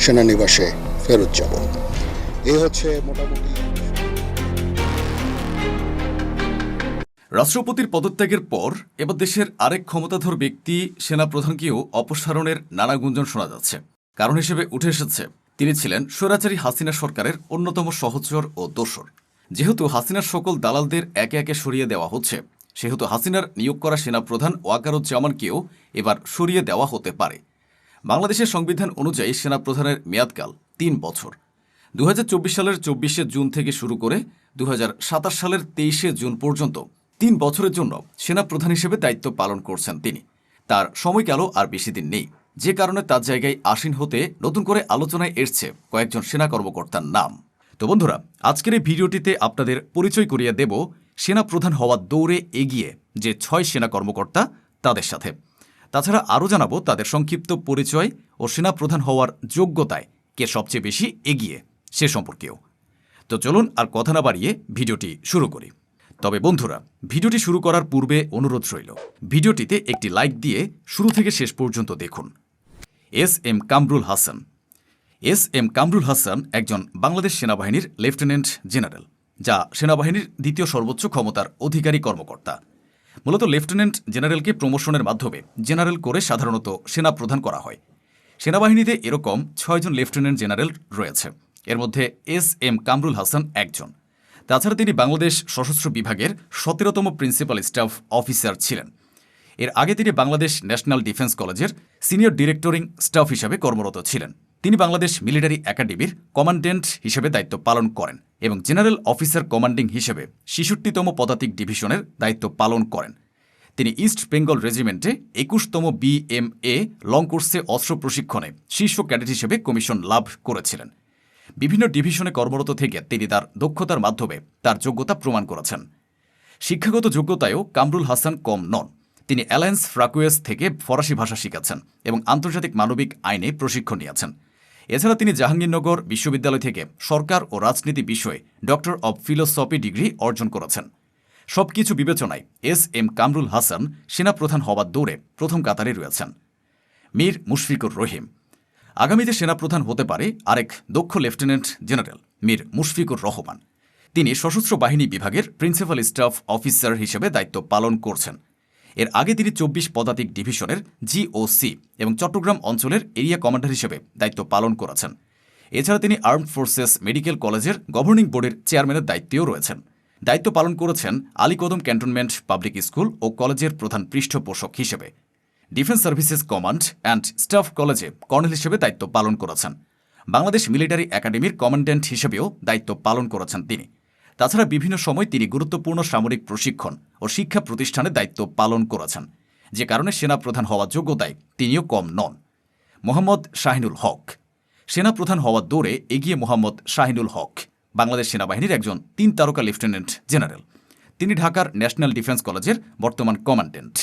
সেনানিবাসে ফেরত যাব। এই হচ্ছে মোটামুটি। রাষ্ট্রপতির পদত্যাগের পর এবার দেশের আরেক ক্ষমতাধর ব্যক্তি সেনাপ্রধানকেও অপসারণের নানা গুঞ্জন শোনা যাচ্ছে। কারণ হিসেবে উঠে এসেছে তিনি ছিলেন স্বৈরাচারী হাসিনা সরকারের অন্যতম সহচর ও দোসর। যেহেতু হাসিনার সকল দালালদের একে একে সরিয়ে দেওয়া হচ্ছে, সেহেতু হাসিনার নিয়োগ করা সেনাপ্রধান ওয়াকারুজ্জামানকেও এবার সরিয়ে দেওয়া হতে পারে। বাংলাদেশের সংবিধান অনুযায়ী সেনাপ্রধানের মেয়াদকাল ৩ বছর। ২০২৪ সালের ২৪শে জুন থেকে শুরু করে ২০২৭ সালের ২৩শে জুন পর্যন্ত ৩ বছরের জন্য সেনাপ্রধান হিসেবে দায়িত্ব পালন করছেন তিনি। তার সময়কালও আর বেশি দিন নেই, যে কারণে তার জায়গায় আসীন হতে নতুন করে আলোচনায় এসছে কয়েকজন সেনা কর্মকর্তার নাম। তো বন্ধুরা, আজকের এই ভিডিওটিতে আপনাদের পরিচয় করিয়ে দেব সেনাপ্রধান হওয়ার দৌড়ে এগিয়ে যে ৬ সেনা কর্মকর্তা তাদের সাথে। তাছাড়া আরও জানাবো তাদের সংক্ষিপ্ত পরিচয় ও সেনাপ্রধান হওয়ার যোগ্যতায় কে সবচেয়ে বেশি এগিয়ে সে সম্পর্কেও। তো চলুন আর কথা না বাড়িয়ে ভিডিওটি শুরু করি। তবে বন্ধুরা, ভিডিওটি শুরু করার পূর্বে অনুরোধ রইল, ভিডিওটিতে একটি লাইক দিয়ে শুরু থেকে শেষ পর্যন্ত দেখুন। S M Kamrul Hasan. S M Kamrul Hasan একজন বাংলাদেশ সেনাবাহিনীর লেফটেন্যান্ট জেনারেল, যা সেনাবাহিনীর দ্বিতীয় সর্বোচ্চ ক্ষমতার অধিকারী কর্মকর্তা। মূলত লেফটেন্যান্ট জেনারেলকে প্রমোশনের মাধ্যমে জেনারেল করে সাধারণত সেনাপ্রধান করা হয়। সেনাবাহিনীতে এরকম ৬ জন লেফটেন্যান্ট জেনারেল রয়েছে, এর মধ্যে এস এম কামরুল হাসান একজন। তাছাড়া তিনি বাংলাদেশ সশস্ত্র বিভাগের ১৭তম প্রিন্সিপাল স্টাফ অফিসার ছিলেন। এর আগে তিনি বাংলাদেশ ন্যাশনাল ডিফেন্স কলেজের সিনিয়র ডিরেক্টরিং স্টাফ হিসেবে কর্মরত ছিলেন। তিনি বাংলাদেশ মিলিটারি একাডেমির কমান্ড্যান্ট হিসেবে দায়িত্ব পালন করেন এবং জেনারেল অফিসার কমান্ডিং হিসেবে ৬৬তম পদাতিক ডিভিশনের দায়িত্ব পালন করেন। তিনি ইস্ট বেঙ্গল রেজিমেন্টে ২১তম BMA লং কোর্সে অস্ত্র প্রশিক্ষণে শীর্ষ ক্যাডেট হিসেবে কমিশন লাভ করেছিলেন। বিভিন্ন ডিভিশনে কর্মরত থেকে তিনি তার দক্ষতার মাধ্যমে তার যোগ্যতা প্রমাণ করেছেন। শিক্ষাগত যোগ্যতায়ও কামরুল হাসান কম নন। তিনি অ্যালায়েন্স ফ্রাকুয়েস থেকে ফরাসি ভাষা শিখেছেন এবং আন্তর্জাতিক মানবিক আইনে প্রশিক্ষণ নিয়েছেন। এছাড়া তিনি জাহাঙ্গীরনগর বিশ্ববিদ্যালয় থেকে সরকার ও রাজনীতি বিষয়ে ডক্টর অব ফিলোসফি ডিগ্রি অর্জন করেছেন। সবকিছু বিবেচনায় এস এম কামরুল হাসান সেনাপ্রধান হওয়ার দৌড়ে প্রথম কাতারে রয়েছেন। মীর মুশফিকুর রহিম। আগামীতে সেনাপ্রধান হতে পারে আরেক দক্ষ লেফটেন্যান্ট জেনারেল মীর মুশফিকুর রহমান। তিনি সশস্ত্র বাহিনী বিভাগের প্রিন্সিপাল স্টাফ অফিসার হিসেবে দায়িত্ব পালন করছেন। এর আগে তিনি ২৪ পদাতিক ডিভিশনের GOC এবং চট্টগ্রাম অঞ্চলের এরিয়া কমান্ডার হিসেবে দায়িত্ব পালন করেছেন। এছাড়া তিনি আর্মড ফোর্সেস মেডিকেল কলেজের গভর্নিং বোর্ডের চেয়ারম্যানের দায়িত্বেও রয়েছেন। দায়িত্ব পালন করেছেন আলীকদম ক্যান্টনমেন্ট পাবলিক স্কুল ও কলেজের প্রধান পৃষ্ঠপোষক হিসেবে। Defence services command and staff কলেজে কর্নেল হিসেবে দায়িত্ব পালন করেছেন। বাংলাদেশ মিলিটারি একাডেমির কমান্ড্যান্ট হিসেবেও দায়িত্ব পালন করেছেন তিনি। তাছাড়া বিভিন্ন সময় তিনি গুরুত্বপূর্ণ সামরিক প্রশিক্ষণ ও শিক্ষা প্রতিষ্ঠানে দায়িত্ব পালন করেছেন, যে কারণে সেনাপ্রধান হওয়ার যোগ্যতায় তিনিও কম নন। মোহাম্মদ শাহিনুল হক। সেনাপ্রধান হওয়ার দৌড়ে এগিয়ে মোহাম্মদ শাহিনুল হক বাংলাদেশ সেনাবাহিনীর একজন ৩ তারকা লেফটেন্যান্ট জেনারেল। তিনি ঢাকার ন্যাশনাল ডিফেন্স কলেজের বর্তমান কমান্ড্যান্ট।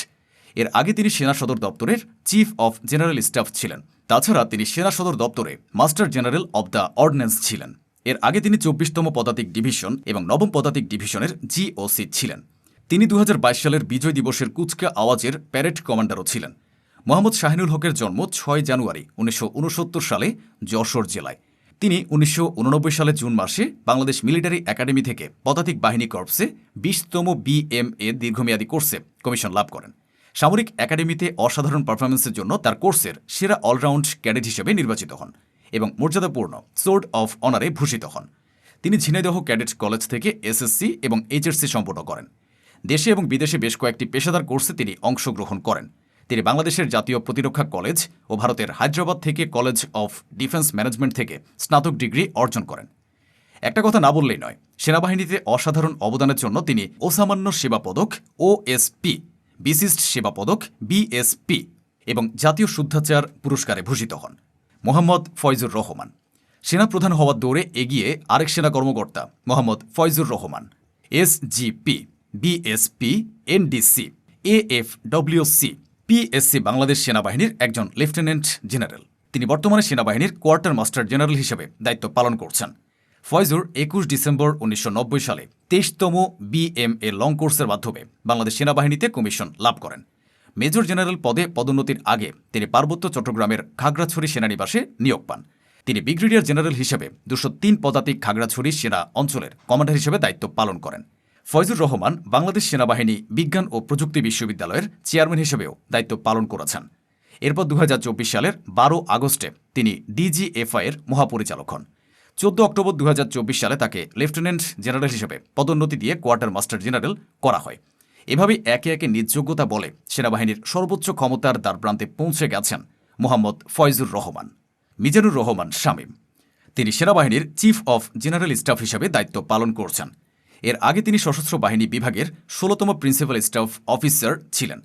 এর আগে তিনি সেনা সদর দপ্তরের চিফ অফ জেনারেল স্টাফ ছিলেন। তাছাড়া তিনি সেনা সদর দপ্তরে master general of the ordinance ছিলেন। এর আগে তিনি ২৪তম পদাতিক ডিভিশন এবং ৯ম পদাতিক ডিভিশনের GOC ছিলেন। তিনি ২০২২ সালের বিজয় দিবসের কুচকা আওয়াজের প্যারেড কমান্ডারও ছিলেন। মোহাম্মদ শাহিনুল হকের জন্ম ৬ জানুয়ারি ১৯৬৯ সালে যশোর জেলায়। তিনি ১৯৮৯ সালে জুন মাসে বাংলাদেশ মিলিটারি একাডেমি থেকে পদাতিক বাহিনী কর্পসে ২০তম BMA দীর্ঘমেয়াদী কোর্সে কমিশন লাভ করেন। সামরিক একাডেমিতে অসাধারণ পারফরমেন্সের জন্য তার কোর্সের সেরা অলরাউন্ড ক্যাডেট হিসেবে নির্বাচিত হন এবং মর্যাদাপূর্ণ সোর্ড অফ অনারে ভূষিত হন। তিনি ঝিনাইদহ ক্যাডেট কলেজ থেকে SSC এবং HSC সম্পন্ন করেন। দেশে এবং বিদেশে বেশ কয়েকটি পেশাদার কোর্সে তিনি অংশগ্রহণ করেন। তিনি বাংলাদেশের জাতীয় প্রতিরক্ষা কলেজ ও ভারতের হায়দ্রাবাদ থেকে কলেজ অফ ডিফেন্স ম্যানেজমেন্ট থেকে স্নাতক ডিগ্রি অর্জন করেন। একটা কথা না বললেই নয়, সেনাবাহিনীতে অসাধারণ অবদানের জন্য তিনি অসামান্য সেবা পদক OSP, বিশিষ্ট সেবা পদক BSP এবং জাতীয় শুদ্ধাচার পুরস্কারে ভূষিত হন। মোহাম্মদ ফয়জুর রহমান। সেনাপ্রধান হওয়ার দৌড়ে এগিয়ে আরেক সেনা কর্মকর্তা Mohammad Foyzur Rahman. SGP, BSP, NDC, AFWC, PSC Bangladesh সেনাবাহিনীর একজন লেফটেন্যান্ট জেনারেল। তিনি বর্তমানে সেনাবাহিনীর কোয়ার্টার মাস্টার জেনারেল হিসেবে দায়িত্ব পালন করছেন। ফয়জুর ২১ ডিসেম্বর ১৯৯০ সালে ২৩তম BMA লং কোর্সের মাধ্যমে বাংলাদেশ সেনাবাহিনীতে কমিশন লাভ করেন। মেজর জেনারেল পদে পদোন্নতির আগে তিনি পার্বত্য চট্টগ্রামের খাগড়াছড়ি সেনানিবাসে নিয়োগ পান। তিনি ব্রিগেডিয়ার জেনারেল হিসেবে 203 পদাতিক খাগড়াছড়ি সেনা অঞ্চলের কমান্ডার হিসেবে দায়িত্ব পালন করেন। ফয়জুর রহমান বাংলাদেশ সেনাবাহিনী বিজ্ঞান ও প্রযুক্তি বিশ্ববিদ্যালয়ের চেয়ারম্যান হিসেবেও দায়িত্ব পালন করেছেন। এরপর 2024 সালের 12 আগস্টে তিনি ডিজিএফআই এর মহাপরিচালক হন। 14 অক্টোবর 2024 সালে তাকে লেফটেন্যান্ট জেনারেল হিসেবে পদোন্নতি দিয়ে কোয়ার্টার মাস্টার জেনারেল করা হয়। এভাবেই একে একে নিজ যোগ্যতা বলে সেনাবাহিনীর সর্বোচ্চ ক্ষমতার দ্বারপ্রান্তে পৌঁছে গেছেন মোহাম্মদ ফয়জুর রহমান। মিজানুর রহমান শামীম, তিনি সেনাবাহিনীর চিফ অফ জেনারেল স্টাফ হিসেবে দায়িত্ব পালন করছেন। এর আগে তিনি সশস্ত্র বাহিনী বিভাগের 16তম প্রিন্সিপাল স্টাফ অফিসার ছিলেন।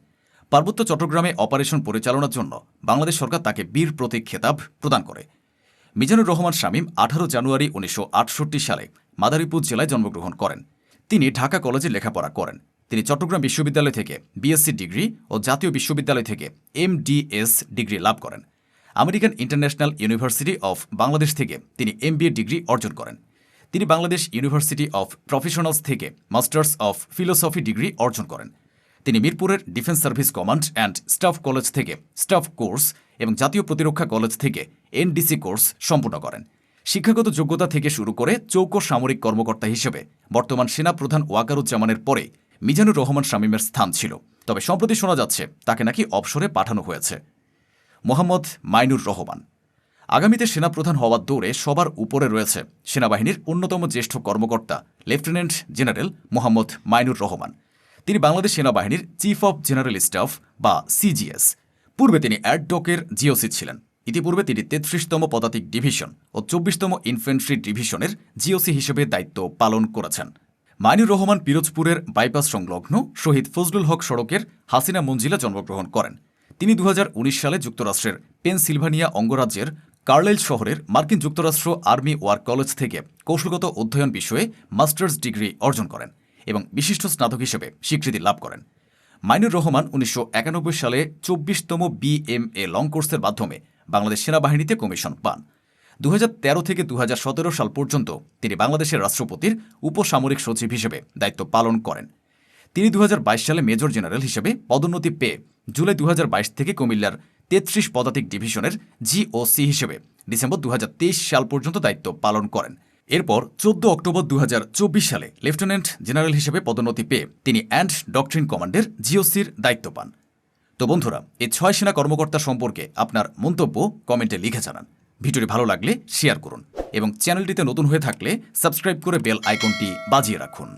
পার্বত্য চট্টগ্রামে অপারেশন পরিচালনার জন্য বাংলাদেশ সরকার তাকে বীর প্রতীক খেতাব প্রদান করে। মিজানুর রহমান শামীম 18 জানুয়ারি 1968 সালে মাদারীপুর জেলায় জন্মগ্রহণ করেন। তিনি ঢাকা কলেজে লেখাপড়া করেন। তিনি চট্টগ্রাম বিশ্ববিদ্যালয় থেকে বিএসসি ডিগ্রি ও জাতীয় বিশ্ববিদ্যালয় থেকে এমডিএস ডিগ্রি লাভ করেন। American international university of Bangladesh থেকে তিনি এমবিএ ডিগ্রি অর্জন করেন। তিনি বাংলাদেশ ইউনিভার্সিটি অফ প্রফেশনালস থেকে মাস্টার্স অফ ফিলোসফি ডিগ্রি অর্জন করেন। তিনি মিরপুরের defence service command and staff college থেকে স্টাফ কোর্স এবং জাতীয় প্রতিরক্ষা কলেজ থেকে এনডিসি কোর্স সম্পূর্ণ করেন। শিক্ষাগত যোগ্যতা থেকে শুরু করে চৌকো সামরিক কর্মকর্তা হিসেবে বর্তমান সেনাপ্রধান ওয়াকারুজ্জামানের পরে মিজানুর রহমান শামীমের স্থান ছিল। তবে সম্প্রতি শোনা যাচ্ছে তাকে নাকি অবসরে পাঠানো হয়েছে। মোহাম্মদ মাইনুর রহমান, আগামীতে সেনাপ্রধান হওয়ার দৌড়ে সবার উপরে রয়েছে সেনাবাহিনীর অন্যতম জ্যেষ্ঠ কর্মকর্তা লেফটেন্যান্ট জেনারেল মোহাম্মদ মাইনুর রহমান। তিনি বাংলাদেশ সেনাবাহিনীর চিফ অব জেনারেল স্টাফ বা সিজিএস। পূর্বে তিনি অ্যাডডকের জিওসি ছিলেন। ইতিপূর্বে তিনি 33তম পদাতিক ডিভিশন ও 24তম ইনফ্যান্ট্রি ডিভিশনের জিওসি হিসেবে দায়িত্ব পালন করেছেন। মাইনুর রহমান পিরোজপুরের বাইপাস সংলগ্ন শহীদ ফজলুল হক সড়কের হাসিনা মঞ্জিলে জন্মগ্রহণ করেন। তিনি 2019 সালে যুক্তরাষ্ট্রের পেনসিলভানিয়া অঙ্গরাজ্যের কার্লাইল শহরের মার্কিন যুক্তরাষ্ট্র আর্মি ওয়ার কলেজ থেকে কৌশলগত অধ্যয়ন বিষয়ে মাস্টার্স ডিগ্রি অর্জন করেন এবং বিশিষ্ট স্নাতক হিসেবে স্বীকৃতি লাভ করেন। মাইনুর রহমান 1991 সালে 24তম বিএমএ লং কোর্সের মাধ্যমে বাংলাদেশ সেনাবাহিনীতে কমিশন পান। 2013 থেকে 2017 সাল পর্যন্ত তিনি বাংলাদেশের রাষ্ট্রপতির উপসামরিক সচিব হিসেবে দায়িত্ব পালন করেন। তিনি 2022 সালে মেজর জেনারেল হিসেবে পদোন্নতি পেয়ে জুলাই 2022 থেকে কুমিল্লার 33 পদাতিক ডিভিশনের জিওসি হিসেবে ডিসেম্বর 2023 সাল পর্যন্ত দায়িত্ব পালন করেন। এরপর 14 অক্টোবর 2024 সালে লেফটেন্যান্ট জেনারেল হিসেবে পদোন্নতি পেয়ে তিনি অ্যান্ড ডকট্রিন কমান্ডের জিওসির দায়িত্ব পান। তো বন্ধুরা, এই 6 সেনা কর্মকর্তা সম্পর্কে আপনার মন্তব্য কমেন্টে লিখে জানান। ভিডিওটি ভালো লাগলে শেয়ার করুন এবং চ্যানেলটিতে নতুন হয়ে থাকলে সাবস্ক্রাইব করে বেল আইকনটি বাজিয়ে রাখুন।